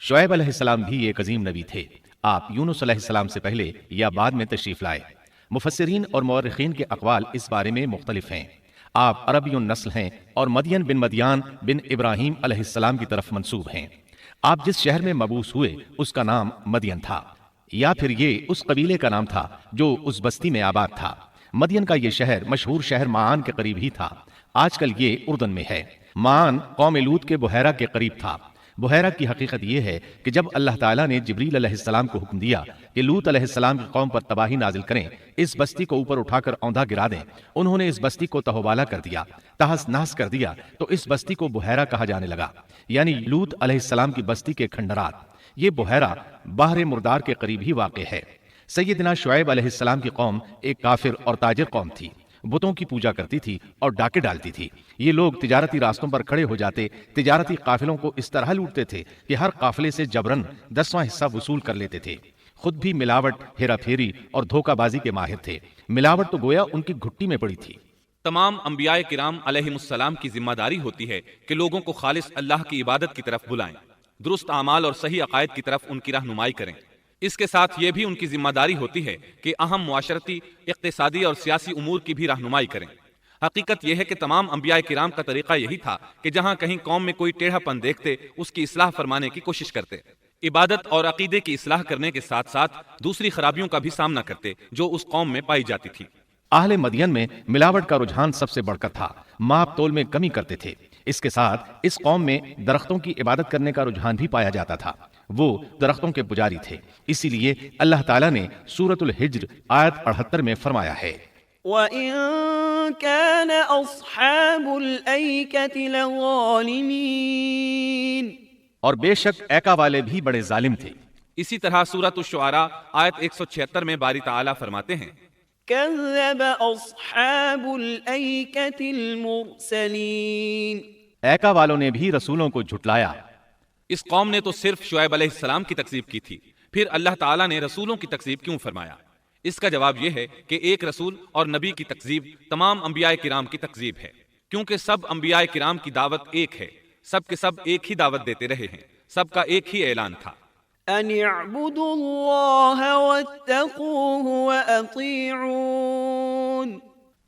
شعیب علیہ السلام بھی ایک عظیم نبی تھے۔ آپ یونس علیہ السلام سے پہلے یا بعد میں تشریف لائے۔ مفسرین اور مورخین کے اقوال اس بارے میں مختلف ہیں۔ آپ عربی النسل ہیں اور مدین بن مدیان بن ابراہیم علیہ السلام کی طرف منسوب ہیں۔ آپ جس شہر میں مبعوث ہوئے اس کا نام مدین تھا، یا پھر یہ اس قبیلے کا نام تھا جو اس بستی میں آباد تھا۔ مدین کا یہ شہر مشہور شہر معان کے قریب ہی تھا، آج کل یہ اردن میں ہے۔ معان قوم لوط کے بحیرہ کے قریب تھا۔ بحیرہ کی حقیقت یہ ہے کہ جب اللہ تعالیٰ نے جبریل علیہ السلام کو حکم دیا کہ لوط علیہ السلام کی قوم پر تباہی نازل کریں، اس بستی کو اوپر اٹھا کر اوندھا گرا دیں، انہوں نے اس بستی کو تہوبالا کر دیا، تہس نہس کر دیا، تو اس بستی کو بحیرہ کہا جانے لگا، یعنی لوط علیہ السلام کی بستی کے کھنڈرات۔ یہ بحیرہ بحر مردار کے قریب ہی واقع ہے۔ سیدنا شعیب علیہ السلام کی قوم ایک کافر اور تاجر قوم تھی، بتوں کی پوجا کرتی تھی اور ڈاکے ڈالتی تھی۔ یہ لوگ تجارتی راستوں پر کھڑے ہو جاتے، تجارتی قافلوں کو اس طرح لوٹتے تھے کہ ہر قافلے سے جبرن 10واں حصہ وصول کر لیتے تھے۔ خود بھی ملاوٹ، ہیرا پھیری اور دھوکہ بازی کے ماہر تھے۔ ملاوٹ تو گویا ان کی گھٹی میں پڑی تھی۔ تمام انبیاء کرام علیہم السلام کی ذمہ داری ہوتی ہے کہ لوگوں کو خالص اللہ کی عبادت کی طرف بلائیں، درست اعمال اور صحیح عقائد کی طرف ان کی رہنمائی کریں۔ اس کے ساتھ یہ بھی ان کی ذمہ داری ہوتی ہے کہ اہم معاشرتی، اقتصادی اور سیاسی امور کی بھی رہنمائی کریں۔ حقیقت یہ ہے کہ تمام انبیاء کرام کا طریقہ یہی تھا کہ جہاں کہیں قوم میں کوئی ٹیڑھا پن دیکھتے اس کی اصلاح فرمانے کی کوشش کرتے، عبادت اور عقیدے کی اصلاح کرنے کے ساتھ ساتھ دوسری خرابیوں کا بھی سامنا کرتے جو اس قوم میں پائی جاتی تھی۔ اہل مدین میں ملاوٹ کا رجحان سب سے بڑھ کر تھا، ماپ تول میں کمی کرتے تھے۔ اس کے ساتھ اس قوم میں درختوں کی عبادت کرنے کا رجحان بھی پایا جاتا تھا، وہ درختوں کے پجاری تھے۔ اسی لیے اللہ تعالیٰ نے سورۃ الحجر آیت 78 میں فرمایا ہے، وَإِن كَانَ أَصْحَابُ الْأَيْكَةِ لَظَالِمِينَ، اور بے شک ایکا والے بھی بڑے ظالم تھے۔ اسی طرح سورۃ الشعراء آیت 176 میں باری تعالیٰ فرماتے ہیں، كَذَّبَ أَصْحَابُ الْأَيْكَةِ الْمُرْسَلِينَ، ایکا والوں نے بھی رسولوں کو جھٹلایا۔ اس قوم نے تو صرف شعیب علیہ السلام کی تکذیب کی تھی، پھر اللہ تعالیٰ نے رسولوں کی تکذیب کیوں فرمایا؟ اس کا جواب یہ ہے کہ ایک رسول اور نبی کی تکذیب تمام انبیاء کرام کی تکذیب ہے، کیونکہ سب انبیاء کرام کی دعوت ایک ہے، سب کے سب ایک ہی دعوت دیتے رہے ہیں، سب کا ایک ہی اعلان تھا، أَنِ اعْبُدُوا اللَّهَ وَاتَّقُوهُ وَأَطِيعُونِ،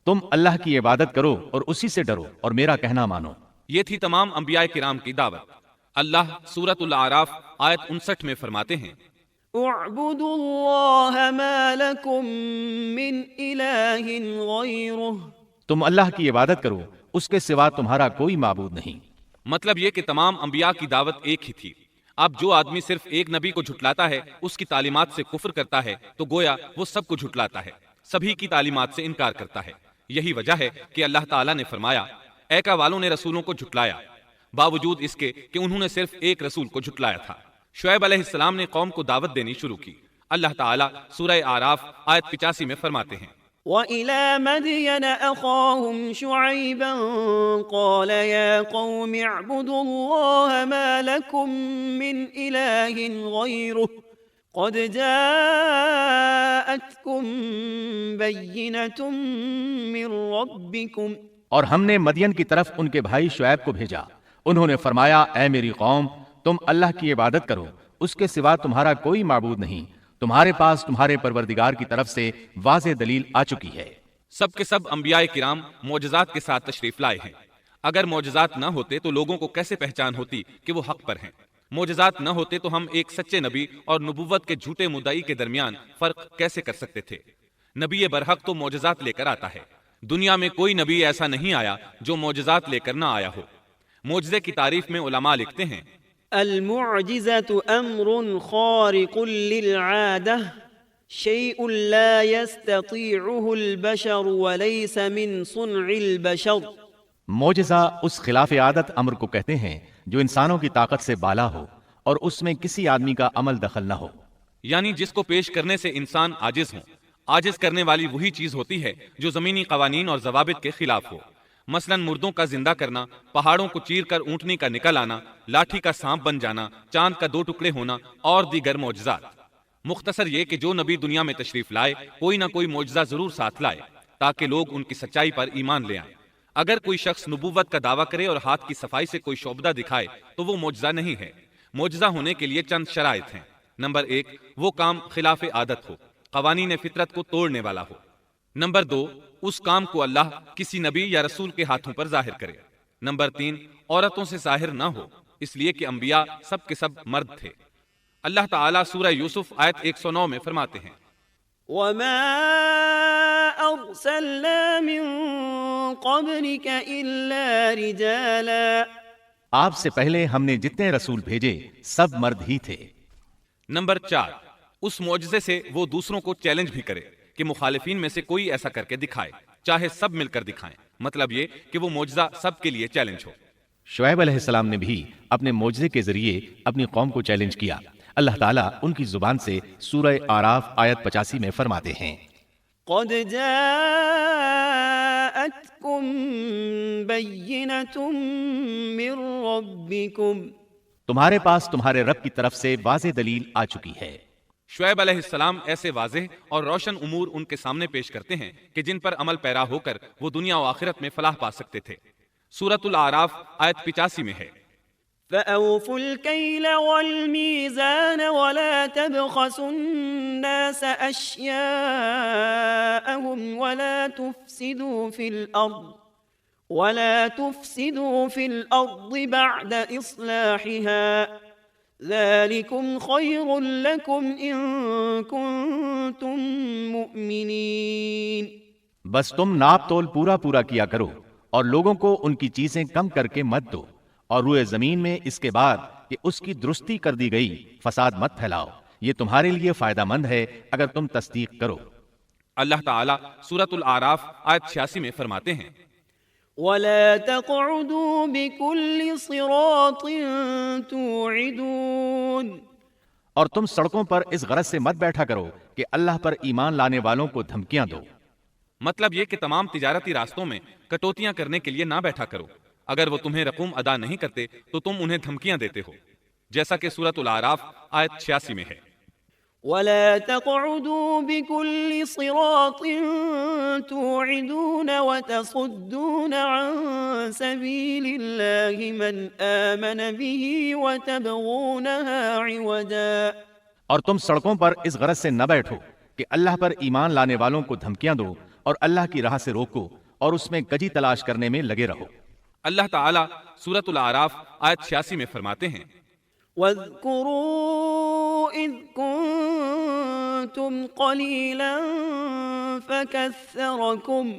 تم اللہ کی عبادت کرو اور اسی سے ڈرو اور میرا کہنا مانو۔ یہ تھی تمام انبیاء کرام کی دعوت۔ اللہ سورۃ الاعراف آیت 59 میں فرماتے ہیں، اعْبُدُوا اللَّهَ مَا لَكُم مِّنْ إِلَٰهٍ غَيْرُهُ، تم اللہ کی عبادت کرو، اس کے سوا تمہارا کوئی معبود نہیں۔ مطلب یہ کہ تمام انبیاء کی دعوت ایک ہی تھی۔ اب جو آدمی صرف ایک نبی کو جھٹلاتا ہے، اس کی تعلیمات سے کفر کرتا ہے، تو گویا وہ سب کو جھٹلاتا ہے، سبھی کی تعلیمات سے انکار کرتا ہے۔ یہی وجہ ہے کہ اللہ تعالیٰ نے فرمایا، ایکا والوں نے رسولوں کو جھٹلایا، باوجود اس کے کہ انہوں نے صرف ایک رسول کو جھٹلایا تھا۔ شعیب علیہ السلام نے قوم کو دعوت دینی شروع کی۔ اللہ تعالیٰ سورہ اعراف آیت 85 میں فرماتے ہیں، وَإِلَى مَدْيَنَ أَخَاهُمْ شُعَيْبًا قَالَ يَا قَوْمِ اعْبُدُوا اللَّهَ مَا لَكُم مِّنْ إِلَٰهٍ غَيْرُهُ قَدْ جَاءَتْكُم بَيِّنَةٌ مِّن رَّبِّكُمْ، اور ہم نے مدین کی طرف ان کے بھائی شعیب کو بھیجا، انہوں نے فرمایا، اے میری قوم، تم اللہ کی عبادت کرو، اس کے سوا تمہارا کوئی معبود نہیں، تمہارے پاس تمہارے پروردگار کی طرف سے واضح دلیل آ چکی ہے۔ سب کے سب انبیاء کرام معجزات کے ساتھ تشریف لائے ہیں۔ اگر معجزات نہ ہوتے تو لوگوں کو کیسے پہچان ہوتی کہ وہ حق پر ہیں؟ معجزات نہ ہوتے تو ہم ایک سچے نبی اور نبوت کے جھوٹے مدعی کے درمیان فرق کیسے کر سکتے تھے؟ نبی برحق تو معجزات لے کر آتا ہے۔ دنیا میں کوئی نبی ایسا نہیں آیا جو معجزات لے کر نہ آیا ہو۔ معجزے کی تعریف میں علماء لکھتے ہیں، المعجزة أمر خارق للعادة، شيء لا يستطيعه البشر وليس من صنع البشر، معجزہ اس خلاف عادت امر کو کہتے ہیں جو انسانوں کی طاقت سے بالا ہو اور اس میں کسی آدمی کا عمل دخل نہ ہو، یعنی جس کو پیش کرنے سے انسان عاجز ہوں۔ عاجز کرنے والی وہی چیز ہوتی ہے جو زمینی قوانین اور ضوابط کے خلاف ہو، مثلا مردوں کا زندہ کرنا، پہاڑوں کو چیر کر اونٹنی کا نکل آنا، لاٹھی کا سانپ بن جانا، چاند کا 2 ٹکڑے ہونا اور دیگر معجزات۔ مختصر یہ کہ جو نبی دنیا میں تشریف لائے کوئی نہ کوئی معجزہ ضرور ساتھ لائے تاکہ لوگ ان کی سچائی پر ایمان لے آئیں۔ اگر کوئی شخص نبوت کا دعویٰ کرے اور ہاتھ کی صفائی سے کوئی شعبدہ دکھائے تو وہ معجزہ نہیں ہے، معجزہ ہونے کے لیے چند شرائط ہیں۔ نمبر 1، وہ کام خلاف عادت ہو، قوانین فطرت کو توڑنے والا ہو۔ نمبر 2، اس کام کو اللہ کسی نبی یا رسول کے ہاتھوں پر ظاہر کرے۔ نمبر 3، عورتوں سے ظاہر نہ ہو، اس لیے کہ انبیاء سب کے سب مرد تھے۔ اللہ تعالیٰ سورہ یوسف آیت 109 میں فرماتے ہیں، وما أرسلنا من قبلك إلا رجالا۔ آپ سے پہلے ہم نے جتنے رسول بھیجے سب مرد ہی تھے۔ نمبر 4، اس معجزے سے وہ دوسروں کو چیلنج بھی کرے کہ مخالفین میں سے کوئی ایسا کر کے دکھائے، چاہے سب مل کر دکھائیں، مطلب یہ کہ وہ معجزہ سب کے لیے چیلنج ہو۔ شعیب علیہ السلام نے بھی اپنے معجزے کے ذریعے اپنی قوم کو چیلنج کیا۔ اللہ تعالیٰ ان کی زبان سے سورہ آراف آیت 85 میں فرماتے ہیں، قد جاءتكم بينة من ربكم۔ تمہارے پاس تمہارے رب کی طرف سے واضح دلیل آ چکی ہے۔ شعیب علیہ السلام ایسے واضح اور روشن امور ان کے سامنے پیش کرتے ہیں کہ جن پر عمل پیرا ہو کر وہ دنیا و آخرت میں فلاح پا سکتے تھے۔ سورۃ الاعراف آیت 85 میں ہے، فأوفوا الكيل والميزان ولا تبخسوا الناس أشياءهم ولا تفسدوا في الأرض بعد إصلاحها ذلكم خير لكم إن كنتم مؤمنين۔ بس تم ناپ تول پورا کیا کرو اور لوگوں کو ان کی چیزیں کم کر کے مت دو، اور روئے زمین میں اس کے بعد کہ اس کی درستی کر دی گئی فساد مت پھیلاؤ، یہ تمہارے لیے فائدہ مند ہے اگر تم تصدیق کرو۔ اللہ تعالیٰ سورۃ الاعراف آیت 86 میں فرماتے ہیں، ولا تقعدوا بكل صراط توعدون۔ اور تم سڑکوں پر اس غرض سے مت بیٹھا کرو کہ اللہ پر ایمان لانے والوں کو دھمکیاں دو۔ مطلب یہ کہ تمام تجارتی راستوں میں کٹوتیاں کرنے کے لیے نہ بیٹھا کرو۔ اگر وہ تمہیں رقوم ادا نہیں کرتے تو تم انہیں دھمکیاں دیتے ہو، جیسا کہ سورۃ الاعراف آیت 86 میں ہے۔ ولا تقعدوا بكل صراط توعدون وتصدون عن سبيل الله من آمن به وتبغونها عوجا۔ اور تم سڑکوں پر اس غرض سے نہ بیٹھو کہ اللہ پر ایمان لانے والوں کو دھمکیاں دو اور اللہ کی راہ سے روکو اور اس میں کجی تلاش کرنے میں لگے رہو۔ اللہ تعالیٰ سورۃ الاعراف آیت 86 میں فرماتے ہیں، واذكروا إذ كنتم قليلا فكثركم۔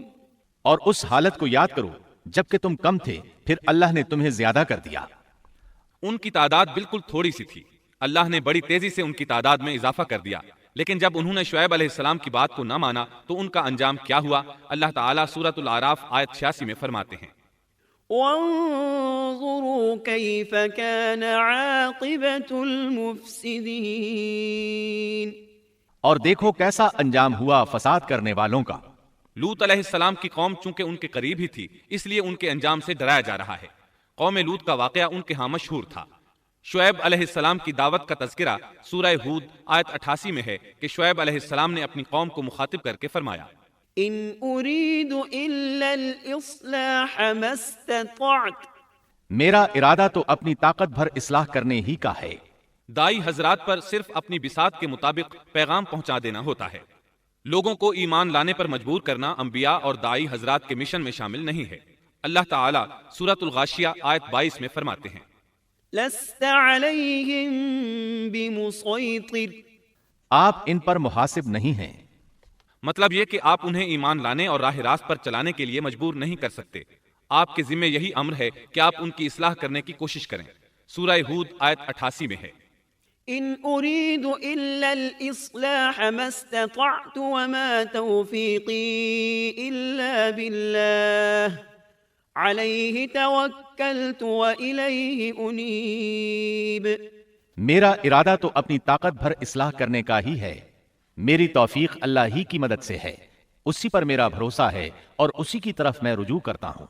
اور اس حالت کو یاد کرو جبکہ تم کم تھے پھر اللہ نے تمہیں زیادہ کر دیا۔ ان کی تعداد بالکل تھوڑی سی تھی، اللہ نے بڑی تیزی سے ان کی تعداد میں اضافہ کر دیا، لیکن جب انہوں نے شعیب علیہ السلام کی بات کو نہ مانا تو ان کا انجام کیا ہوا؟ اللہ تعالیٰ سورۃ الاعراف آیت 86 میں فرماتے ہیں، وانظروا كيف كان عاقبة المفسدين۔ اور دیکھو کیسا انجام ہوا فساد کرنے والوں کا۔ لوط علیہ السلام کی قوم چونکہ ان کے قریب ہی تھی اس لیے ان کے انجام سے ڈرایا جا رہا ہے۔ قوم لوط کا واقعہ ان کے ہاں مشہور تھا۔ شعیب علیہ السلام کی دعوت کا تذکرہ سورہ ہود آیت 88 میں ہے کہ شعیب علیہ السلام نے اپنی قوم کو مخاطب کر کے فرمایا، ان اريد الا الاصلاح ما استطعت۔ میرا ارادہ تو اپنی طاقت بھر اصلاح کرنے ہی کا ہے۔ دائی حضرات پر صرف اپنی بساط کے مطابق پیغام پہنچا دینا ہوتا ہے۔ لوگوں کو ایمان لانے پر مجبور کرنا انبیاء اور دائی حضرات کے مشن میں شامل نہیں ہے۔ اللہ تعالیٰ سورۃ الغاشیہ آیت 22 میں فرماتے ہیں، لست علیہم بمسیطر۔ آپ ان پر محاسب نہیں ہیں۔ مطلب یہ کہ آپ انہیں ایمان لانے اور راہ راست پر چلانے کے لیے مجبور نہیں کر سکتے۔ آپ کے ذمہ یہی امر ہے کہ آپ ان کی اصلاح کرنے کی کوشش کریں۔ سورہ ہود آیت 88 میں ہے، ان اريد الا الاصلاح ما استطعت وما توفيقي الا بالله عليه توكلت واليه انيب۔ میرا ارادہ تو اپنی طاقت بھر اصلاح کرنے کا ہی ہے، میری توفیق اللہ ہی کی مدد سے ہے، اسی پر میرا بھروسہ ہے اور اسی کی طرف میں رجوع کرتا ہوں۔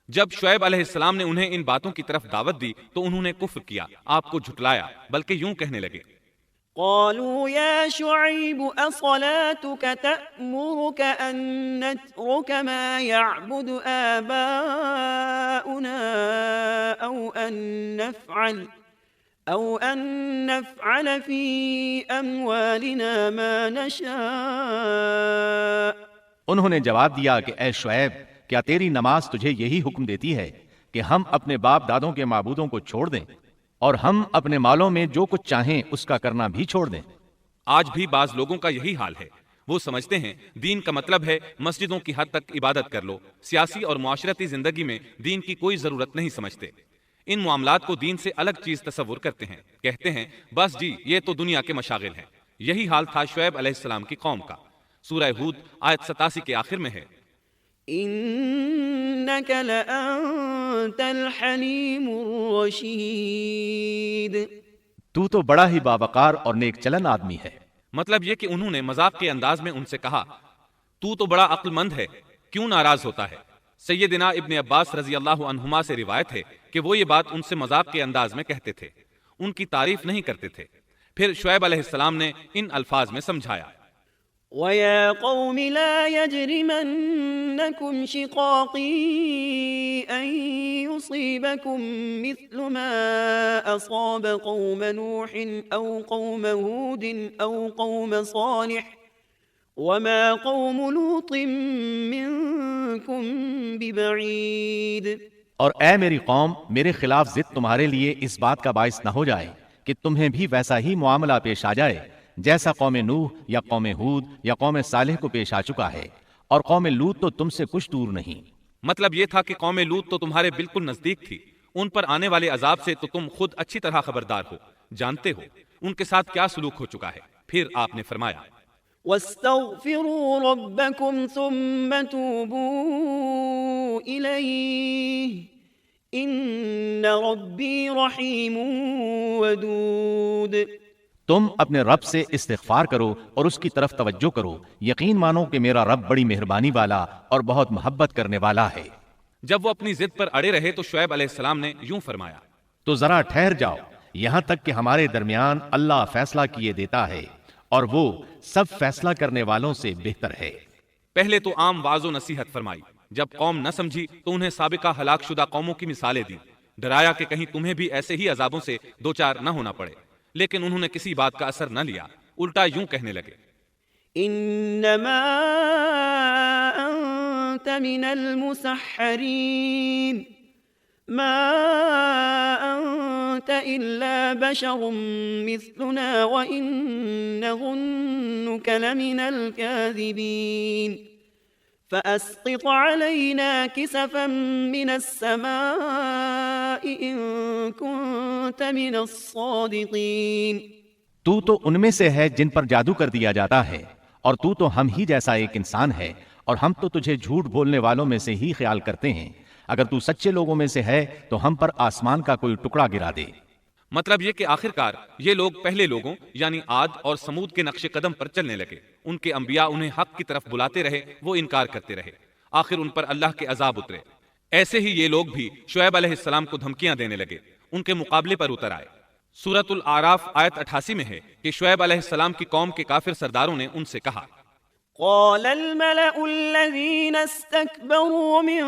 جب شعیب علیہ السلام نے انہیں ان باتوں کی طرف دعوت دی تو انہوں نے کفر کیا، آپ کو جھٹلایا، بلکہ یوں کہنے لگے، قالوا يا شعيب أصلاتك تأمرك أن نترك ما يعبد آباؤنا أو أن نفعل في أموالنا ما نشاء. انہوں نے جواب دیا کہ اے شعیب، کیا تیری نماز تجھے یہی حکم دیتی ہے کہ ہم اپنے باپ دادوں کے معبودوں کو چھوڑ دیں اور ہم اپنے مالوں میں جو کچھ چاہیں اس کا کرنا بھی چھوڑ دیں؟ آج بھی بعض لوگوں کا یہی حال ہے، وہ سمجھتے ہیں دین کا مطلب ہے مسجدوں کی حد تک عبادت کر لو، سیاسی اور معاشرتی زندگی میں دین کی کوئی ضرورت نہیں سمجھتے، ان معاملات کو دین سے الگ چیز تصور کرتے ہیں، کہتے ہیں بس جی یہ تو دنیا کے مشاغل ہیں۔ یہی حال تھا شعیب علیہ السلام کی قوم کا۔ سورہ ہود آیت 87 کے آخر میں ہے إنك لأنت الحليم الرشيد. تو تو بڑا ہی باوقار اور نیک چلن آدمی ہے۔ مطلب یہ کہ انہوں نے مذاق کے انداز میں ان سے کہا تو تو بڑا عقل مند ہے، کیوں ناراض ہوتا ہے؟ سیدنا ابن عباس رضی اللہ عنہما سے روایت ہے کہ وہ یہ بات ان سے مذاق کے انداز میں کہتے تھے، ان کی تعریف نہیں کرتے تھے۔ پھر شعیب علیہ السلام نے ان الفاظ میں سمجھایا وَيَا قَوْمِ لَا يَجْرِمَنَّكُمْ شِقَاقِي أَن يُصِيبَكُم مِّثْلُ مَا أَصَابَ قَوْمَ نُوحٍ أَوْ قَوْمَ هُودٍ أَوْ قَوْمَ صَالِحٍ وَمَا قَوْمُ لُوطٍ مِّنكُم بِبَعِيدٍ۔ اور اے میری قوم، میرے خلاف ضد تمہارے لیے اس بات کا باعث نہ ہو جائے کہ تمہیں بھی ویسا ہی معاملہ پیش آ جائے جیسا قوم نوح یا قوم ہود یا قوم صالح کو پیش آ چکا ہے، اور قوم لوط تو تم سے کچھ دور نہیں۔ مطلب یہ تھا کہ قوم لوط تو تمہارے بالکل نزدیک تھی، ان پر آنے والے عذاب سے تو تم خود اچھی طرح خبردار ہو، جانتے ہو ان کے ساتھ کیا سلوک ہو چکا ہے۔ پھر آپ نے فرمایا وَاسْتَغْفِرُوا رَبَّكُمْ ثُمَّ تُوبُوا إِلَيْهِ إِنَّ رَبِّي رَحِيمٌ وَدُودٌ۔ تم اپنے رب سے استغفار کرو اور اس کی طرف توجہ کرو، یقین مانو کہ میرا رب بڑی مہربانی والا اور بہت محبت کرنے والا ہے۔ جب وہ اپنی ضد پر اڑے رہے تو شعیب علیہ السلام نے یوں فرمایا تو ذرا ٹھہر جاؤ یہاں تک کہ ہمارے درمیان اللہ فیصلہ کیے دیتا ہے، اور وہ سب فیصلہ کرنے والوں سے بہتر ہے۔ پہلے تو عام واعظ و نصیحت فرمائی، جب قوم نہ سمجھی تو انہیں سابقہ ہلاک شدہ قوموں کی مثالیں دی، ڈرایا کہ کہیں تمہیں بھی ایسے ہی عذابوں سے دوچار نہ ہونا پڑے، لیکن انہوں نے کسی بات کا اثر نہ لیا، الٹا یوں کہنے لگے انما انت من المسحرین ما انت الا بشر مثلنا وان نظنك لمن الكاذبین فأسقط علينا كسفا من السماء إن كنت من الصادقين۔ تو ان میں سے ہے جن پر جادو کر دیا جاتا ہے، اور تو ہم ہی جیسا ایک انسان ہے، اور ہم تو تجھے جھوٹ بولنے والوں میں سے ہی خیال کرتے ہیں۔ اگر تو سچے لوگوں میں سے ہے تو ہم پر آسمان کا کوئی ٹکڑا گرا دے۔ مطلب یہ کہ آخرکار یہ لوگ پہلے لوگوں یعنی عاد اور سمود کے نقش قدم پر چلنے لگے، ان کے انبیاء انہیں حق کی طرف بلاتے رہے، وہ انکار کرتے رہے، آخر ان پر اللہ کے عذاب اترے۔ ایسے ہی یہ لوگ بھی شعیب علیہ السلام کو دھمکیاں دینے لگے، ان کے مقابلے پر اتر آئے۔ سورۃ الاعراف آیت 88 میں ہے کہ شعیب علیہ السلام کی قوم کے کافر سرداروں نے ان سے کہا قال الملأ الذين استكبروا من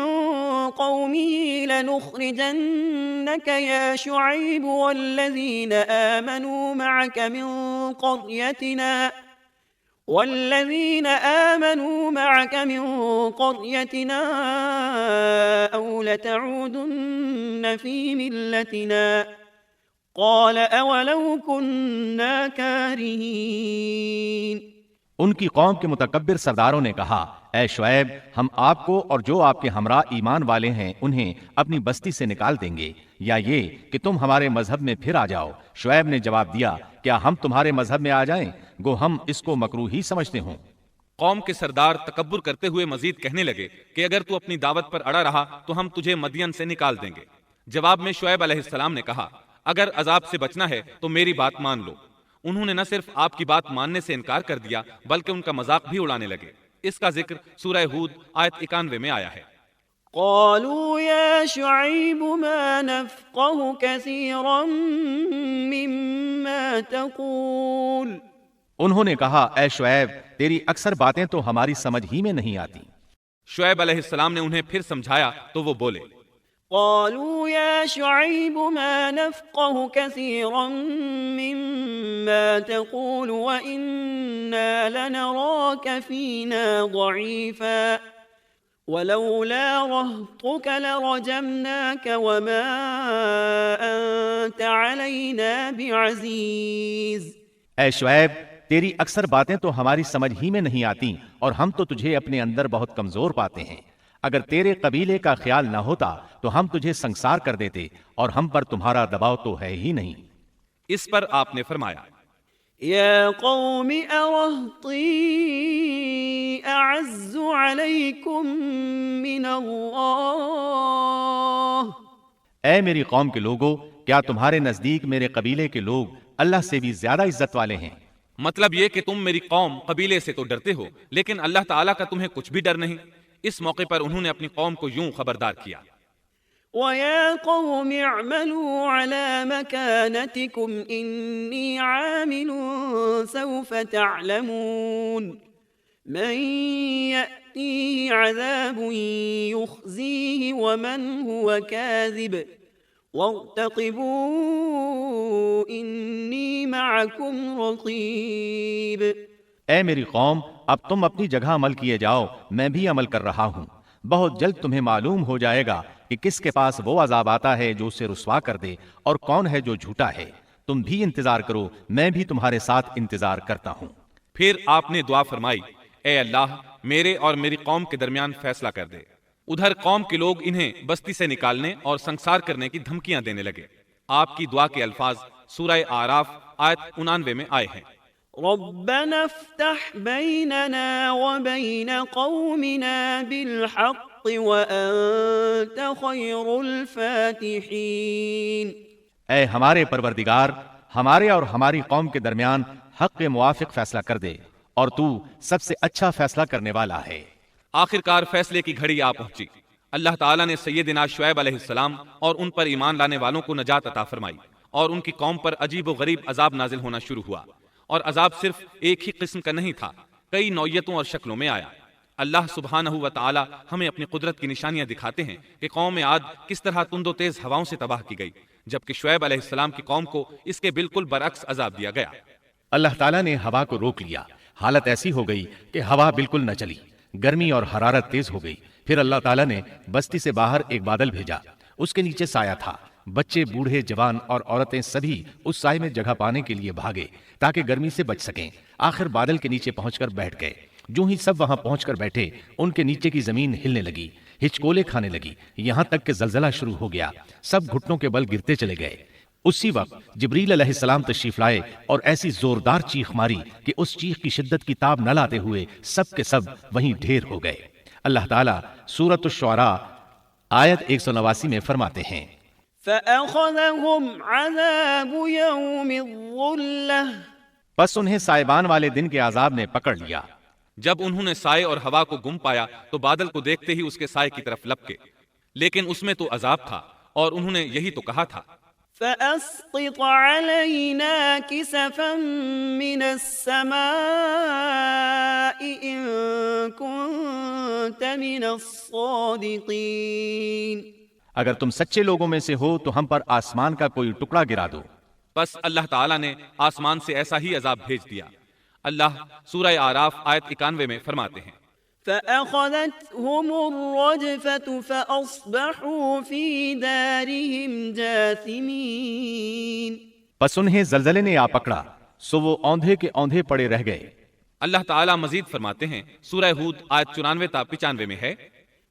قومه لنخرجنك يا شعيب والذين آمنوا معك من قريتنا أو لتعودن في ملتنا قال أولو كنا كارهين۔ ان کی قوم کے متکبر سرداروں نے کہا اے شعیب، ہم آپ کو اور جو آپ کے ہمراہ ایمان والے ہیں انہیں اپنی بستی سے نکال دیں گے، یا یہ کہ تم ہمارے مذہب میں پھر آ جاؤ۔ شعیب نے جواب دیا کیا ہم تمہارے مذہب میں آ جائیں؟ گو ہم اس کو مکروہ ہی سمجھتے ہوں۔ قوم کے سردار تکبر کرتے ہوئے مزید کہنے لگے کہ اگر تو اپنی دعوت پر اڑا رہا تو ہم تجھے مدین سے نکال دیں گے۔ جواب میں شعیب علیہ السلام نے کہا اگر عذاب سے بچنا ہے تو میری بات مان لو۔ انہوں نے نہ صرف آپ کی بات ماننے سے انکار کر دیا بلکہ ان کا مذاق بھی اڑانے لگے۔ اس کا ذکر سورہ ہود آیت 91 میں آیا ہے۔ قالوا يا شعيب ما نفقه كثيرا مما تقول۔ انہوں نے کہا اے شعیب، تیری اکثر باتیں تو ہماری سمجھ ہی میں نہیں آتی۔ شعیب علیہ السلام نے انہیں پھر سمجھایا تو وہ بولے قالوا يا شعيب ما نفقه كثيرا مما تقول وإنا لنراك فينا ضعيفا ولولا رهطك لرجمناك وما أنت علينا بعزيز. اے شعیب، تیری اکثر باتیں تو ہماری سمجھ ہی میں نہیں آتی اور ہم تو تجھے اپنے اندر بہت کمزور پاتے ہیں. اگر تیرے قبیلے کا خیال نہ ہوتا تو ہم تجھے سنسار کر دیتے اور ہم پر تمہارا دباؤ تو ہے ہی نہیں. اس پر آپ نے فرمایا يا قوم أرهطي أعز عليكم من الله. اے میری قوم کے لوگوں، کیا تمہارے نزدیک میرے قبیلے کے لوگ اللہ سے بھی زیادہ عزت والے ہیں؟ مطلب یہ کہ تم میری قوم قبیلے سے تو ڈرتے ہو لیکن اللہ تعالیٰ کا تمہیں کچھ بھی ڈر نہیں. اس موقع پر انہوں نے اپنی قوم کو یوں خبردار کیا وَيَا قَوْمِ اعْمَلُوا عَلَى مَكَانَتِكُمْ إِنِّي عَامِلٌ سَوْفَ تَعْلَمُونَ مَنْ يَأْتِيهِ عَذَابٌ يُخْزِيهِ وَمَنْ هُوَ كَاذِبٌ وَارْتَقِبُوا إِنِّي مَعَكُمْ رَقِيبٌ. اے میری قوم، اب تم اپنی جگہ عمل کیے جاؤ، میں بھی عمل کر رہا ہوں. بہت جلد تمہیں معلوم ہو جائے گا کہ کس کے پاس وہ عذاب آتا ہے جو اسے رسوا کر دے اور کون ہے جو جھوٹا ہے. تم بھی انتظار کرو، میں بھی تمہارے ساتھ انتظار کرتا ہوں. پھر آپ نے دعا فرمائی اے اللہ میرے اور میری قوم کے درمیان فیصلہ کر دے. ادھر قوم کے لوگ انہیں بستی سے نکالنے اور سنسار کرنے کی دھمکیاں دینے لگے. آپ کی دعا کے الفاظ سورہ اعراف آیت 99 میں آئے ہیں. ربنا افتح بيننا وبين قومنا بالحق وأنت خير الفاتحين. اے ہمارے پروردگار، ہمارے اور ہماری قوم کے درمیان حق کے موافق فیصلہ کر دے اور تو سب سے اچھا فیصلہ کرنے والا ہے. آخرکار فیصلے کی گھڑی آ پہنچی. اللہ تعالیٰ نے سیدنا شعیب علیہ السلام اور ان پر ایمان لانے والوں کو نجات عطا فرمائی اور ان کی قوم پر عجیب و غریب عذاب نازل ہونا شروع ہوا. اور عذاب صرف ایک ہی قسم کا نہیں تھا، کئی نوعیتوں اور شکلوں میں آیا. اللہ سبحانہ و تعالی ہمیں اپنی قدرت کی نشانیاں دکھاتے ہیں کہ قوم عاد کس طرح تند و تیز ہواؤں سے تباہ کی گئی، جبکہ شعیب علیہ السلام کی قوم کو اس کے بالکل برعکس عذاب دیا گیا. اللہ تعالیٰ نے ہوا کو روک لیا. حالت ایسی ہو گئی کہ ہوا بالکل نہ چلی، گرمی اور حرارت تیز ہو گئی. پھر اللہ تعالیٰ نے بستی سے باہر ایک بادل بھیجا، اس کے نیچے سایہ تھا. بچے، بوڑھے، جوان اور عورتیں سبھی اس سائے میں جگہ پانے کے لیے بھاگے تاکہ گرمی سے بچ سکیں. آخر بادل کے نیچے پہنچ کر بیٹھ گئے. جو ہی سب وہاں پہنچ کر بیٹھے، ان کے نیچے کی زمین ہلنے لگی، ہچکولے کھانے لگی، یہاں تک کہ زلزلہ شروع ہو گیا. سب گھٹنوں کے بل گرتے چلے گئے. اسی وقت جبریل علیہ السلام تشریف لائے اور ایسی زوردار چیخ ماری کہ اس چیخ کی شدت کی تاب نہ لاتے ہوئے سب کے سب وہیں ڈھیر ہو گئے. اللہ تعالیٰ سورۃ الشعراء آیت 189 میں فرماتے ہیں فَأَخَذَهُمْ عَذَابُ يَوْمِ الظُّلَّةِ. پس انہیں سائبان والے دن کے عذاب نے پکڑ لیا. جب انہوں نے سائے اور ہوا کو گم پایا تو بادل کو دیکھتے ہی اس کے سائے کی طرف لپکے، لیکن اس میں تو عذاب تھا اور انہوں نے یہی تو کہا تھا فَأَسْقِطْ عَلَيْنَا كِسَفًا مِّنَ السَّمَاءِ إِن كُنتَ مِنَ الصَّادِقِينَ. اگر تم سچے لوگوں میں سے ہو تو ہم پر آسمان کا کوئی ٹکڑا گرا دو. بس اللہ تعالیٰ نے آسمان سے ایسا ہی عذاب بھیج دیا. اللہ سورہ اعراف آیت 91 میں فرماتے ہیں فَأَخَذَتْهُمُ الرَّجْفَةُ فَأَصْبَحُوا فِي دَارِهِمْ جَاثِمِينَ. پس انہیں زلزلے نے آ پکڑا، سو وہ اوندھے کے اوندھے پڑے رہ گئے. اللہ تعالیٰ مزید فرماتے ہیں سورہ ہود آیت 94 تا 95 میں ہے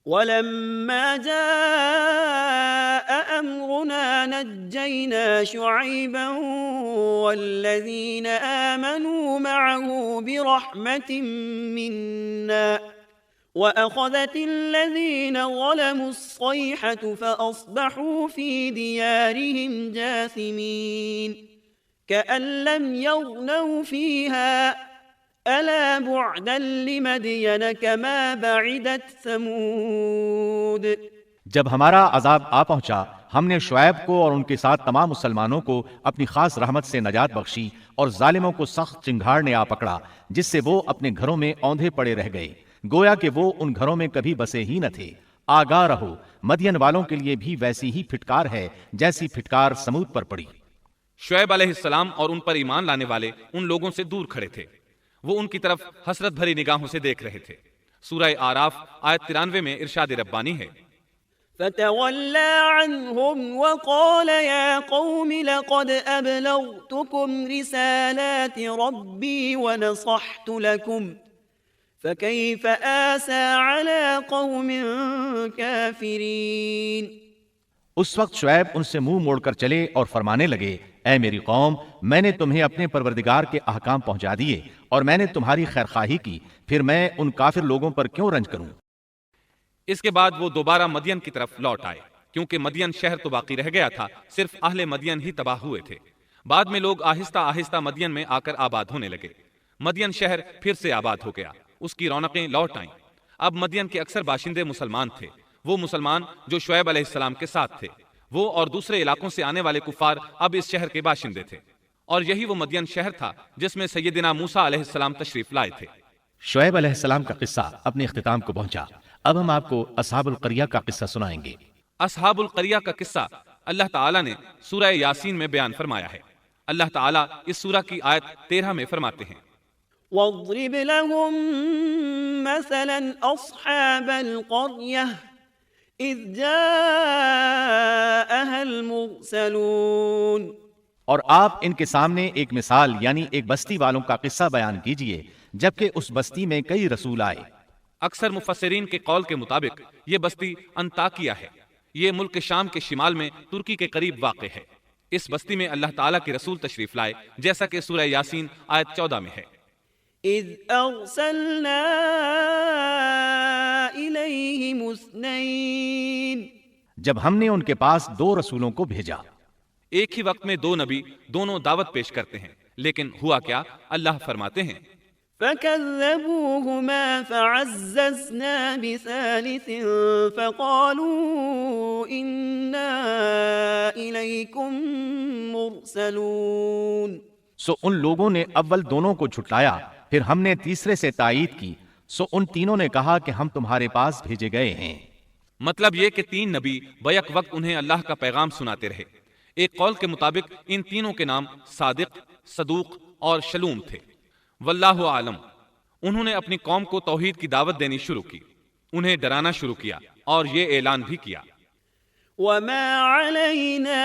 وَلَمَّا جَاءَ أَمْرُنَا نَجَّيْنَا شُعَيْبًا وَالَّذِينَ آمَنُوا مَعَهُ بِرَحْمَةٍ مِّنَّا وَأَخَذَتِ الَّذِينَ ظَلَمُوا الصَّيْحَةُ فَأَصْبَحُوا فِي دِيَارِهِمْ جَاثِمِينَ كَأَن لَّمْ يَغْنَوْا فِيهَا أَلَا بُعْدًا لِمَدْيَنَ كَمَا بَعِدَتْ ثَمُودُ. جب ہمارا عذاب آ پہنچا، ہم نے شعیب کو اور ان کے ساتھ تمام مسلمانوں کو اپنی خاص رحمت سے نجات بخشی اور ظالموں کو سخت چنگھاڑ نے آ پکڑا جس سے وہ اپنے گھروں میں اوندھے پڑے رہ گئے، گویا کہ وہ ان گھروں میں کبھی بسے ہی نہ تھے. آگاہ رہو، مدین والوں کے لیے بھی ویسی ہی پھٹکار ہے جیسی پھٹکار سمود پر پڑی۔ شعیب علیہ السلام اور ان پر ایمان لانے والے ان لوگوں سے دور کھڑے تھے، وہ ان کی طرف حسرت بھری نگاہوں سے دیکھ رہے تھے۔ سورہ آراف آیت 93 میں ارشاد ربانی ہے، فتولى عنهم وقال يا قوم لقد أبلغتكم رسالات ربي ونصحت لكم فكيف آسى على قوم كافرين۔ اس وقت شعیب ان سے منہ موڑ کر چلے اور فرمانے لگے، اے میری قوم، میں نے تمہیں اپنے پروردگار کے احکام پہنچا دیے اور میں نے تمہاری خیرخواہی کی، پھر میں ان کافر لوگوں پر کیوں رنج کروں؟ اس کے بعد وہ دوبارہ مدین کی طرف لوٹ آئے، کیونکہ مدین شہر تو باقی رہ گیا تھا، صرف اہل مدین ہی تباہ ہوئے تھے۔ بعد میں لوگ آہستہ آہستہ مدین میں آ کر آباد ہونے لگے، مدین شہر پھر سے آباد ہو گیا، اس کی رونقیں لوٹ آئیں۔ اب مدین کے اکثر باشندے مسلمان تھے، وہ مسلمان جو شعیب علیہ السلام کے ساتھ تھے، وہ اور دوسرے علاقوں سے آنے والے کفار اب اس شہر کے باشندے تھے، اور یہی وہ مدین شہر تھا جس میں سیدنا موسیٰ علیہ السلام تشریف لائے تھے۔ شعیب علیہ السلام کا قصہ اپنے اختتام کو پہنچا، اب ہم آپ کو اصحاب القریہ کا قصہ سنائیں گے۔ اصحاب القریہ کا قصہ اللہ تعالیٰ نے سورہ یاسین میں بیان فرمایا ہے۔ اللہ تعالیٰ اس سورہ کی آیت 13 میں فرماتے ہیں، واضرب لهم مثلا أصحاب القرية إذ جاءها المرسلون۔ اور آپ ان کے سامنے ایک مثال یعنی ایک بستی والوں کا قصہ بیان کیجئے جبکہ اس بستی میں کئی رسول آئے۔ اکثر مفسرین کے قول کے مطابق یہ بستی انطاکیہ ہے، یہ ملک شام کے شمال میں ترکی کے قریب واقع ہے۔ اس بستی میں اللہ تعالیٰ کے رسول تشریف لائے، جیسا کہ سورہ یاسین آیت 14 میں ہے، إذ أرسلنا إليهم اثنين۔ جب ہم نے ان کے پاس 2 رسولوں کو بھیجا۔ ایک ہی وقت میں 2 نبی دونوں دعوت پیش کرتے ہیں، لیکن ہوا کیا؟ اللہ فرماتے ہیں، فكذبوهما فعززنا بثالث فقالوا إنا إليكم مرسلون۔ سو ان لوگوں نے اول دونوں کو جھٹلایا، پھر ہم نے تیسرے سے تائید کی، سو ان تینوں نے کہا کہ ہم تمہارے پاس بھیجے گئے ہیں۔ مطلب یہ کہ 3 نبی بیک وقت انہیں اللہ کا پیغام سناتے رہے۔ ایک قول کے مطابق ان تینوں کے نام صادق، صدوق اور شلوم تھے، واللہ عالم۔ انہوں نے اپنی قوم کو توحید کی دعوت دینی شروع کی، انہیں ڈرانا شروع کیا اور یہ اعلان بھی کیا، وما علينا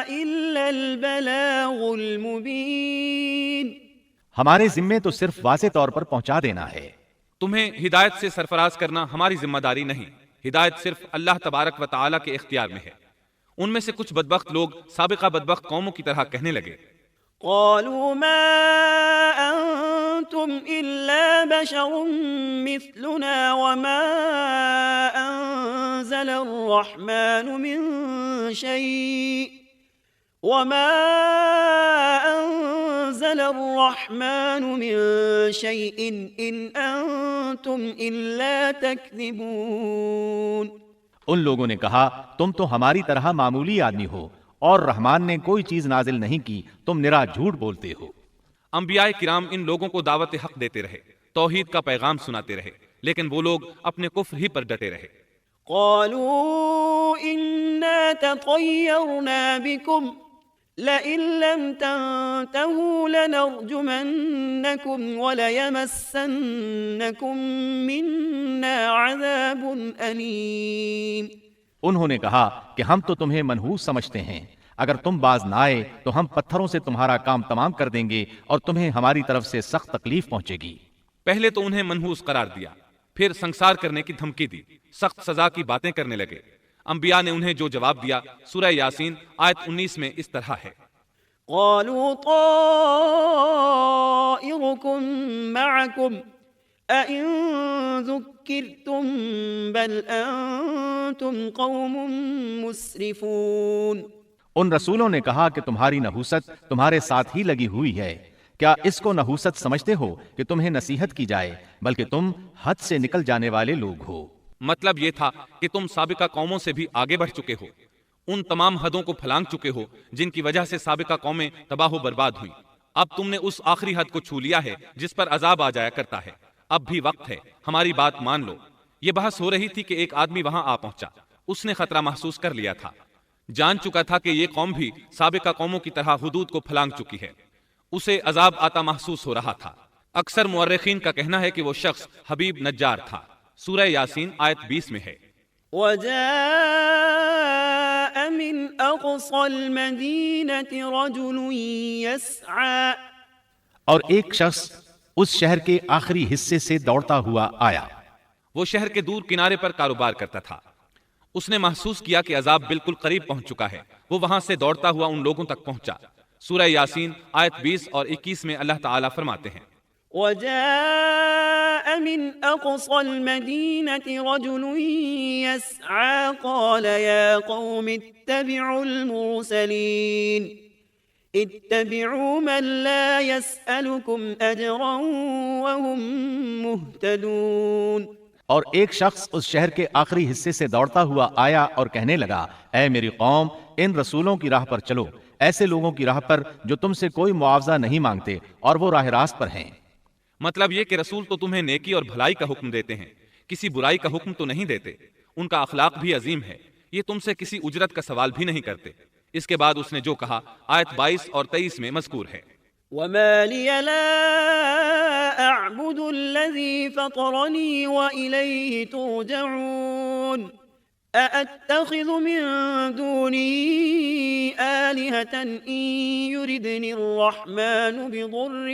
إلا البلاغ المبين۔ ہمارے ذمے تو صرف واضح طور پر پہنچا دینا ہے۔ تمہیں ہدایت سے سرفراز کرنا ہماری ذمہ داری نہیں، ہدایت صرف اللہ تبارک و تعالیٰ کے اختیار میں ہے۔ ان میں سے کچھ بدبخت لوگ سابقہ بدبخت قوموں کی طرح کہنے لگے، قالوا ما أنتم إلا بشر مثلنا وما أنزل الرحمن من شيء إن أنتم إلا تكذبون۔ ان لوگوں نے کہا، تم تو ہماری طرح معمولی آدمی ہو اور رحمان نے کوئی چیز نازل نہیں کی، تم نرا جھوٹ بولتے ہو۔ انبیاء کرام ان لوگوں کو دعوت حق دیتے رہے، توحید کا پیغام سناتے رہے، لیکن وہ لوگ اپنے کفر ہی پر ڈٹے رہے۔ قالوا إنا تطيرنا بكم لئن لم تنتهوا لنرجمنكم وليمسنكم منا عذاب أليم۔ انہوں نے کہا کہ ہم تو تمہیں منحوس سمجھتے ہیں، اگر تم باز نہ آئے تو ہم پتھروں سے تمہارا کام تمام کر دیں گے اور تمہیں ہماری طرف سے سخت تکلیف پہنچے گی۔ پہلے تو انہیں منحوس قرار دیا، پھر سنسار کرنے کی دھمکی دی، سخت سزا کی باتیں کرنے لگے۔ انبیاء نے انہیں جو جواب دیا سورہ یاسین آیت 19 میں اس طرح ہے، قالوا طائركم معكم أئن ذكرتم بل أنتم قوم مسرفون۔ ان رسولوں نے کہا کہ تمہاری نحوست تمہارے ساتھ ہی لگی ہوئی ہے، کیا اس کو نحوست سمجھتے ہو کہ تمہیں نصیحت کی جائے، بلکہ تم حد سے نکل جانے والے لوگ ہو۔ مطلب یہ تھا کہ تم سابقہ قوموں سے بھی آگے بڑھ چکے ہو، ان تمام حدوں کو پھلانگ چکے ہو جن کی وجہ سے سابقہ قومیں تباہ و برباد ہوئی۔ اب تم نے اس آخری حد کو چھو لیا ہے جس پر عذاب آ جایا کرتا ہے۔ اب بھی وقت ہے، ہماری بات مان لو۔ یہ بحث ہو رہی تھی کہ ایک آدمی وہاں آ پہنچا۔ اس نے خطرہ محسوس کر لیا تھا، جان چکا تھا کہ یہ قوم بھی سابقہ قوموں کی طرح حدود کو پھلانگ چکی ہے۔ اسے عذاب آتا محسوس ہو رہا تھا۔ اکثر مورخین کا کہنا ہے کہ وہ شخص حبیب نجار تھا۔ سورہ یاسین آیت 20 میں ہے، وجاء من أقصى المدينة رجل يسعى اور ایک شخص اس شہر کے آخری حصے سے دوڑتا ہوا آیا۔ وہ شہر کے دور کنارے پر کاروبار کرتا تھا۔ اس نے محسوس کیا کہ عذاب بالکل قریب پہنچ چکا ہے۔ وہ وہاں سے دوڑتا ہوا ان لوگوں تک پہنچا۔ سورہ یاسین آیت 20 اور 21 میں اللہ تعالیٰ فرماتے ہیں، وجاء من أقصى المدينة رجل يسعى قال يا قوم اتبعوا المرسلين اتبعوا من لا يسألكم أجرا وهم مهتدون۔ اور ایک شخص اس شہر کے آخری حصے سے دوڑتا ہوا آیا اور کہنے لگا، اے میری قوم، ان رسولوں کی راہ پر چلو، ایسے لوگوں کی راہ پر جو تم سے کوئی معاوضہ نہیں مانگتے اور وہ راہ راست پر ہیں۔ مطلب یہ کہ رسول تو تمہیں نیکی اور بھلائی کا حکم دیتے ہیں، کسی برائی کا حکم تو نہیں دیتے۔ ان کا اخلاق بھی عظیم ہے، یہ تم سے کسی اجرت کا سوال بھی نہیں کرتے۔ اس کے بعد اس نے جو کہا آیت 22 اور 23 میں مذکور ہے، وما لي لا أعبد الذي فطرني وإليه ترجعون أأتخذ من دونه آلهة إن يردني الرحمن بضر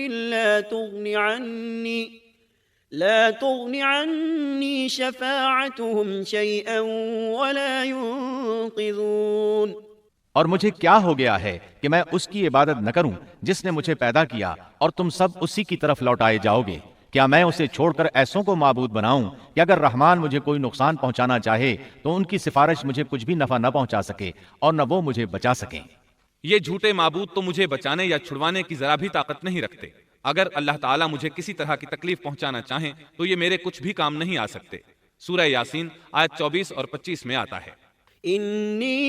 لا تغن عني شفاعتهم شيئا ولا ينقذون۔ اور مجھے کیا ہو گیا ہے کہ میں اس کی عبادت نہ کروں جس نے مجھے پیدا کیا اور تم سب اسی کی طرف لوٹائے جاؤ گے؟ کیا میں اسے چھوڑ کر ایسوں کو معبود بناؤں کہ اگر رحمان مجھے کوئی نقصان پہنچانا چاہے تو ان کی سفارش مجھے کچھ بھی نفع نہ پہنچا سکے اور نہ وہ مجھے بچا سکیں؟ یہ جھوٹے معبود تو مجھے بچانے یا چھڑوانے کی ذرا بھی طاقت نہیں رکھتے۔ اگر اللہ تعالیٰ مجھے کسی طرح کی تکلیف پہنچانا چاہیں تو یہ میرے کچھ بھی کام نہیں آ سکتے۔ سورہ یاسین آیت 24 اور 25 میں آتا ہے، إني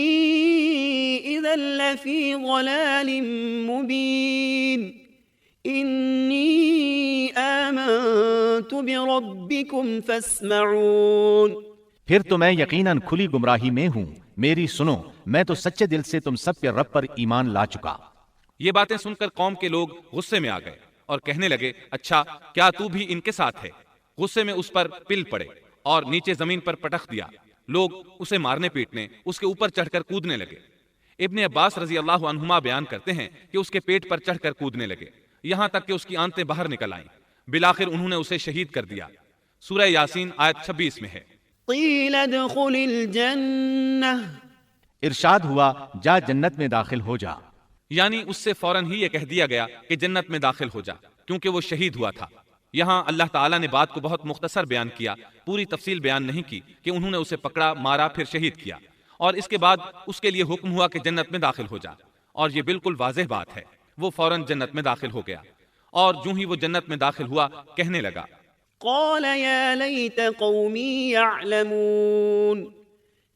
إذا لفي ضلال مبين إني آمنت بربكم فاسمعون۔ پھر تو میں یقیناً کھلی گمراہی میں ہوں، میری سنو، میں تو سچے دل سے تم سب کے رب پر ایمان لا چکا۔ یہ باتیں سن کر قوم کے لوگ غصے میں آ گئے اور کہنے لگے، اچھا کیا تو بھی ان کے ساتھ ہے؟ غصے میں اس پر پل پڑے اور نیچے زمین پر پٹخ دیا۔ لوگ اسے مارنے پیٹنے، اس کے اوپر چڑھ کر کودنے لگے۔ ابن عباس رضی اللہ عنہما بیان کرتے ہیں کہ اس کے پیٹ پر چڑھ کر کودنے لگے، یہاں تک کہ اس کی آنتیں باہر نکل آئیں۔ بالآخر انہوں نے اسے شہید کر دیا۔ سورہ یاسین آیت 26 میں ہے، قیل ادخل الجنہ، ارشاد ہوا جا جنت میں داخل ہو جا، یعنی اس سے فوراً ہی یہ کہہ دیا گیا کہ جنت میں داخل ہو جا، کیونکہ وہ شہید ہوا تھا۔ یہاں اللہ تعالیٰ نے بات کو بہت مختصر بیان کیا، پوری تفصیل بیان نہیں کی کہ انہوں نے اسے پکڑا، مارا، پھر شہید کیا، اور اس کے بعد اس کے لیے حکم ہوا کہ جنت میں داخل ہو جا، اور یہ بالکل واضح بات ہے۔ وہ فوراً جنت میں داخل ہو گیا، اور جو ہی وہ جنت میں داخل ہوا کہنے لگا، قال يا ليت قومي يعلمون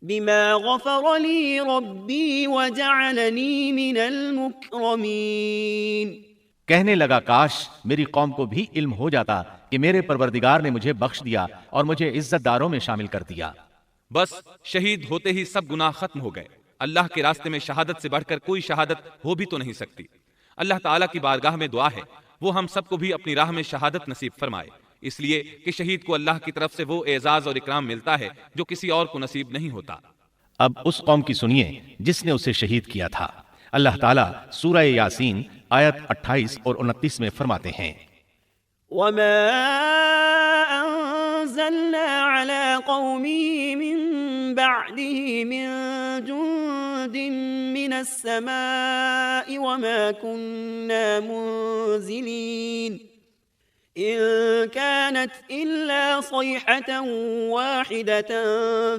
بما غفر لي ربي وجعلني من المكرمين۔ کہنے لگا کاش میری قوم کو بھی علم ہو جاتا کہ میرے پروردگار نے مجھے بخش دیا اور مجھے عزت داروں میں شامل کر دیا۔ بس شہید ہوتے ہی سب گناہ ختم ہو گئے۔ اللہ کے راستے میں شہادت سے بڑھ کر کوئی شہادت ہو بھی تو نہیں سکتی۔ اللہ تعالیٰ کی بارگاہ میں دعا ہے وہ ہم سب کو بھی اپنی راہ میں شہادت نصیب فرمائے، اس لیے کہ شہید کو اللہ کی طرف سے وہ اعزاز اور اکرام ملتا ہے جو کسی اور کو نصیب نہیں ہوتا۔ اب اس قوم کی سنیے جس نے اسے شہید کیا تھا۔ اللہ تعالیٰ سورہ یاسین آیت 28 اور 29 میں فرماتے ہیں، وما أنزلنا على قومه من بعده من جند من السماء وما كنا منزلين إن كانت إلا صيحة واحدة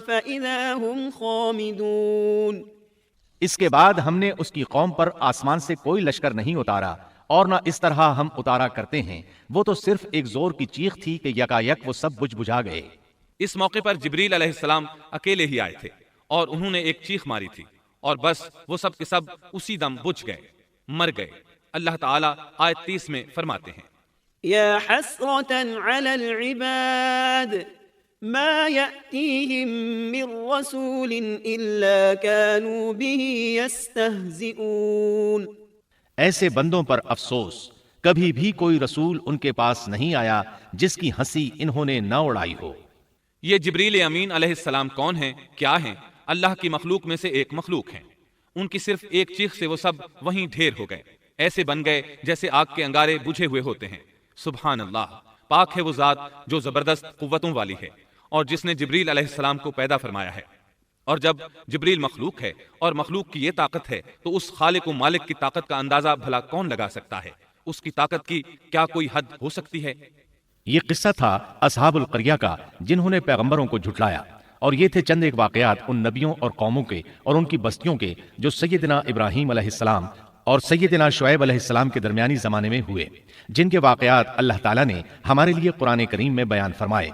فإذا هم خامدون۔ اس کے بعد ہم نے اس کی قوم پر آسمان سے کوئی لشکر نہیں اتارا اور نہ اس طرح ہم اتارا کرتے ہیں، وہ تو صرف ایک زور کی چیخ تھی کہ یکا یک وہ سب بجھ بجھا گئے۔ اس موقع پر جبریل علیہ السلام اکیلے ہی آئے تھے اور انہوں نے ایک چیخ ماری تھی اور بس وہ سب کے سب اسی دم بجھ گئے، مر گئے۔ اللہ تعالیٰ آیت 30 میں فرماتے ہیں، يا حسرة على العباد ما يأتيهم من رسول إلا كانوا به يستهزئون۔ ایسے بندوں پر افسوس، کبھی بھی کوئی رسول ان کے پاس نہیں آیا جس کی ہنسی انہوں نے نہ اڑائی ہو۔ یہ جبریل امین علیہ السلام کون ہیں، کیا ہیں؟ اللہ کی مخلوق میں سے ایک مخلوق ہیں۔ ان کی صرف ایک چیخ سے وہ سب وہیں ڈھیر ہو گئے، ایسے بن گئے جیسے آگ کے انگارے بجھے ہوئے ہوتے ہیں۔ سبحان اللہ، پاک ہے وہ ذات جو زبردست قوتوں والی ہے اور جس نے جبریل علیہ السلام کو پیدا فرمایا ہے۔ اور جب جبریل مخلوق ہے اور مخلوق کی یہ طاقت ہے تو اس خالق و مالک کی طاقت کا اندازہ بھلا کون لگا سکتا ہے؟ اس کی طاقت کی کیا کوئی حد ہو سکتی ہے؟ یہ قصہ تھا اصحاب القریہ کا جنہوں نے پیغمبروں کو جھٹلایا، اور یہ تھے چند ایک واقعات ان نبیوں اور قوموں کے اور ان کی بستیوں کے جو سیدنا ابراہیم علیہ السلام اور سیدنا شعیب علیہ السلام کے درمیانی زمانے میں ہوئے، جن کے واقعات اللہ تعالیٰ نے ہمارے لیے قرآن کریم میں بیان فرمائے۔